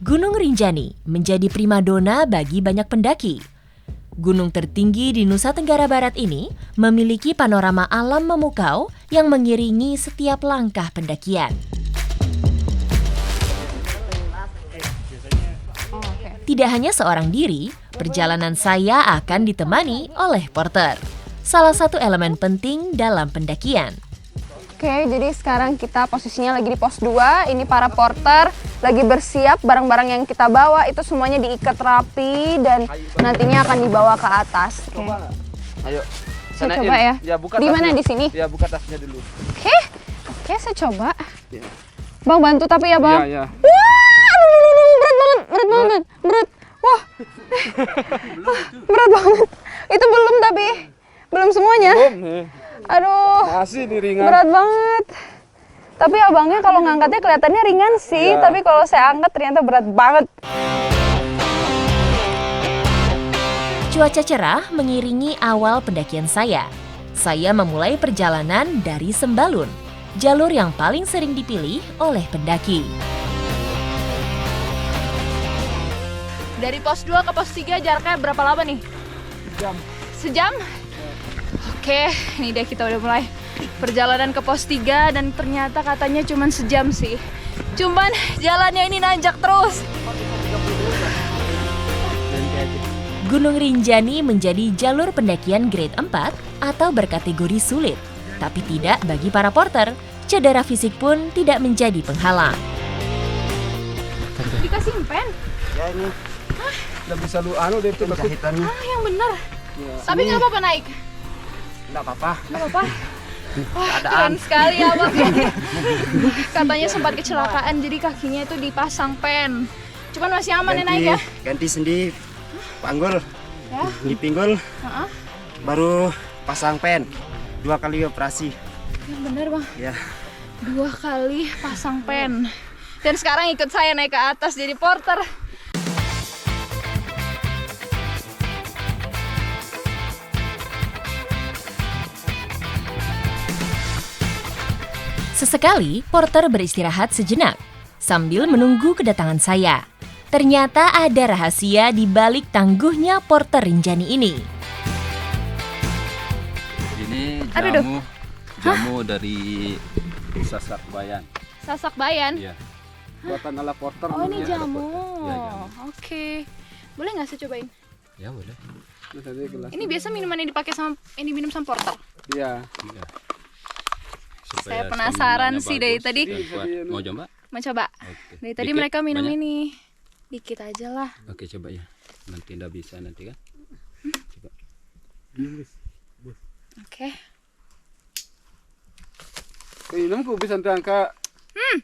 Gunung Rinjani menjadi primadona bagi banyak pendaki. Gunung tertinggi di Nusa Tenggara Barat ini memiliki panorama alam memukau yang mengiringi setiap langkah pendakian. Tidak hanya seorang diri, perjalanan saya akan ditemani oleh porter, salah satu elemen penting dalam pendakian. Oke, jadi sekarang kita posisinya lagi di pos 2. Ini para porter lagi bersiap, barang-barang yang kita bawa itu semuanya diikat rapi dan nantinya akan dibawa ke atas. Oke. Ayo. Saya coba ya. Buka di mana tasnya. di sini? Ya, buka tasnya dulu. Oke, saya coba. Ya. Bang, bantu tapi ya, Bang. Iya. Wah, berat banget. Wah. Berat banget. Itu belum tapi. Belum semuanya. Belum. Aduh. Masih di ringan. Berat banget. Tapi abangnya kalau ngangkatnya kelihatannya ringan sih, Ya. tapi kalau saya angkat ternyata berat banget. Cuaca cerah mengiringi awal pendakian saya. Saya memulai perjalanan dari Sembalun, jalur yang paling sering dipilih oleh pendaki. Dari pos 2 ke pos 3 jaraknya berapa lama nih? Sejam? Oke, ini deh kita udah mulai perjalanan ke pos 3 dan ternyata katanya cuma sejam sih. Cuman jalannya ini nanjak terus. Gunung Rinjani menjadi jalur pendakian grade 4 atau berkategori sulit. Tapi tidak bagi para porter, cedera fisik pun tidak menjadi penghalang. Dikasih pen? Ya ini. Udah bisa lu deh itu jahitannya. Yang bener. Ya. Tapi nggak apa-apa naik. Enggak apa-apa. Nggak apa-apa. Wah, keren sekali ya Bang. Katanya sempat kecelakaan jadi kakinya itu dipasang pen. Cuman masih aman ya naik ya? Ganti sendi panggul, Ya. di pinggul, Heeh. baru pasang pen. 2 kali operasi. Yang bener Bang. Ya. 2 kali pasang pen. Dan sekarang ikut saya naik ke atas jadi porter. Sesekali, porter beristirahat sejenak sambil menunggu kedatangan saya. Ternyata ada rahasia di balik tangguhnya porter Rinjani ini. Ini Aduh, jamu dari Sasak Bayan. Sasak Bayan. Iya. Buatan ala porter. Oh ini Iya, jamu. Iya, jamu. Oke. Boleh nggak saya cobain? Ya boleh. Ini biasa minuman yang dipakai sama ini minum sama porter. Iya. Iya. Saya Supaya penasaran staminanya sih dari bagus tadi. dan kuat. Mau coba? Mau coba? Oke. Dari tadi Dikit? mereka minum Banyak? ini. Dikit aja lah. Oke coba ya. Nanti ndak bisa nanti kan. Coba. Oke. Minum ku bisa terangka.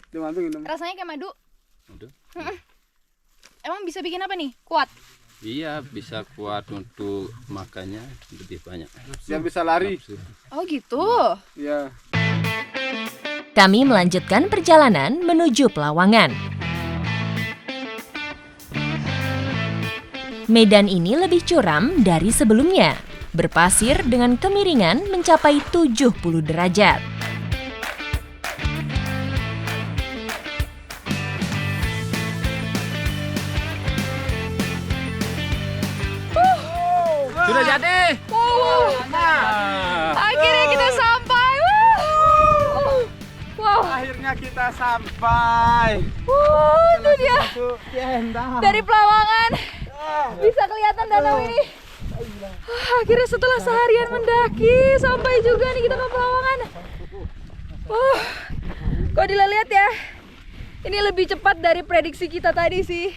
Diambil minum. Rasanya kayak madu. Aduh. Emang bisa bikin apa nih? Kuat. Iya bisa kuat untuk makannya lebih banyak. Yang bisa lari. Nafsu. Oh gitu. Iya. Kami melanjutkan perjalanan menuju Pelawangan. Medan ini lebih curam dari sebelumnya, berpasir dengan kemiringan mencapai 70 derajat. Sudah jadi. Akhirnya kita sampai. Wow. Akhirnya kita sampai. Itu dia. Dari Pelawangan bisa kelihatan danau ini. Akhirnya setelah seharian mendaki sampai juga nih kita ke Pelawangan. Kok dilihat ya, ini lebih cepat dari prediksi kita tadi sih.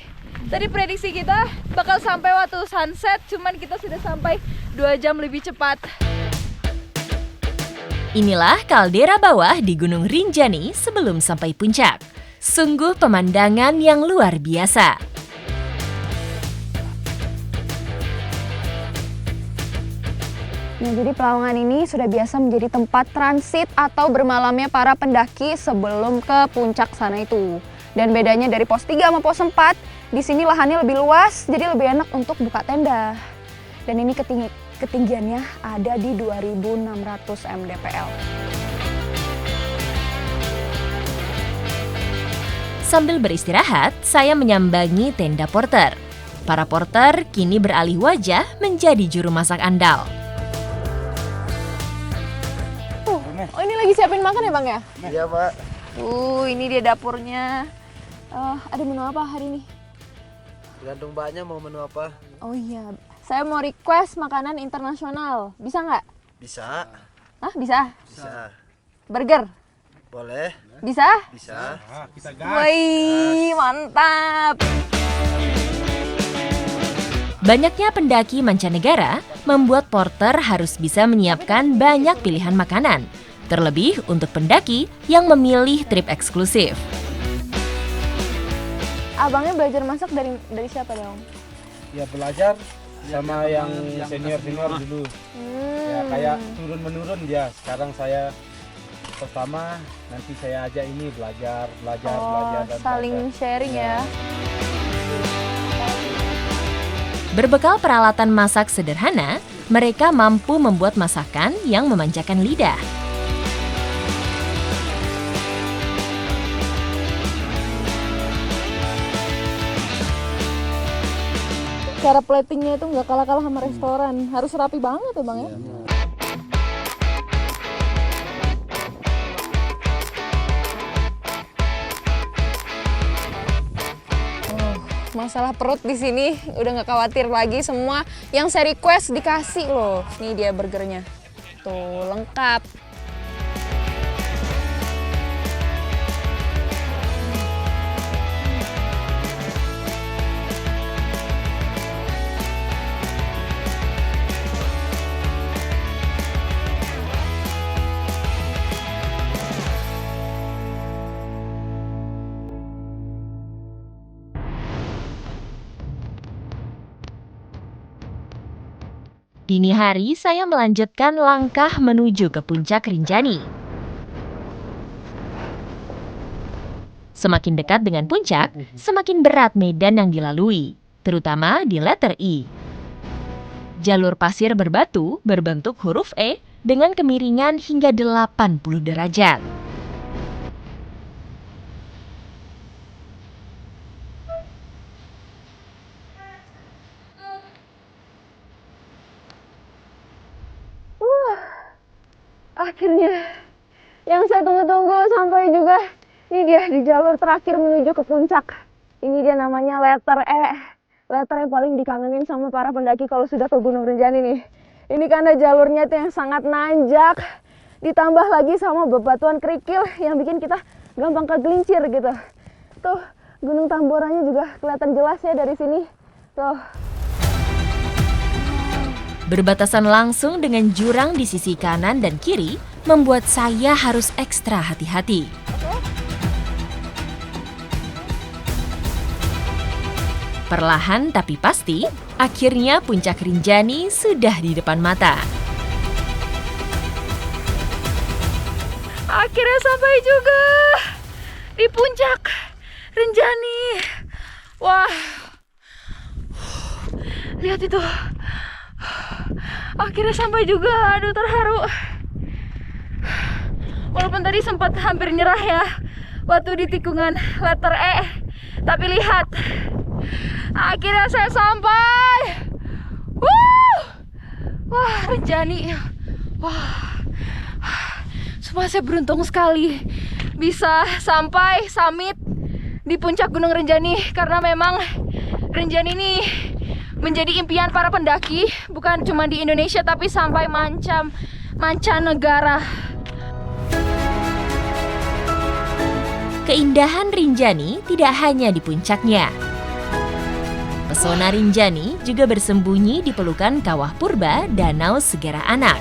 Tadi prediksi kita bakal sampai waktu sunset, cuman kita sudah sampai 2 jam lebih cepat. Inilah kaldera bawah di Gunung Rinjani sebelum sampai puncak. Sungguh pemandangan yang luar biasa. Nah, jadi Pelawangan ini sudah biasa menjadi tempat transit atau bermalamnya para pendaki sebelum ke puncak sana itu. Dan bedanya dari pos 3 sama pos 4, di sini lahannya lebih luas, jadi lebih enak untuk buka tenda. Dan ini ketinggiannya ada di 2.600 mdpl. Sambil beristirahat, saya menyambangi tenda porter. Para porter kini beralih wajah menjadi juru masak andal. Oh ini lagi siapin makan ya Bang ya? Iya, Pak. Ini dia dapurnya. Ada menu apa hari ini? Tergantung Mbaknya mau menu apa. Oh iya, saya mau request makanan internasional. Bisa nggak? Bisa. Hah, bisa? Bisa. Burger? Boleh. Bisa? Bisa. Wih, mantap! Banyaknya pendaki mancanegara membuat porter harus bisa menyiapkan banyak pilihan makanan, terlebih untuk pendaki yang memilih trip eksklusif. Abangnya belajar masak dari siapa dong? Ya belajar sama yang senior dulu. Ya kayak turun menurun dia. Sekarang saya pertama, nanti saya ajak ini belajar dan Saling sharing ya. Berbekal peralatan masak sederhana, mereka mampu membuat masakan yang memanjakan lidah. Cara platingnya itu nggak kalah-kalah sama restoran. Harus rapi banget ya Bang ya? Masalah perut di sini udah nggak khawatir lagi, semua yang saya request dikasih loh. Nih dia burgernya, tuh lengkap. Dini hari saya melanjutkan langkah menuju ke puncak Rinjani. Semakin dekat dengan puncak, semakin berat medan yang dilalui, terutama di letter E. Jalur pasir berbatu berbentuk huruf E dengan kemiringan hingga 80 derajat. Akhirnya yang saya tunggu-tunggu sampai juga. Ini dia di jalur terakhir menuju ke puncak. Ini dia namanya letter E. Letter yang paling dikangenin sama para pendaki kalau sudah ke Gunung Rinjani nih. Ini karena jalurnya itu yang sangat nanjak, ditambah lagi sama bebatuan kerikil yang bikin kita gampang kegelincir gitu. Tuh Gunung Tamboranya juga kelihatan jelas ya dari sini. Tuh. Berbatasan langsung dengan jurang di sisi kanan dan kiri membuat saya harus ekstra hati-hati. Perlahan tapi pasti, akhirnya puncak Rinjani sudah di depan mata. Akhirnya sampai juga di puncak Rinjani. Wah, lihat itu. Akhirnya sampai juga, aduh terharu. Walaupun tadi sempat hampir nyerah ya waktu di tikungan letter E, tapi lihat, akhirnya saya sampai. Wah, Rinjani. Wah, semua saya beruntung sekali bisa sampai summit di puncak Gunung Rinjani, karena memang Rinjani ini menjadi impian para pendaki, bukan cuma di Indonesia tapi sampai mancanegara. Keindahan Rinjani tidak hanya di puncaknya. Pesona Rinjani juga bersembunyi di pelukan Kawah Purba Danau Segara Anak.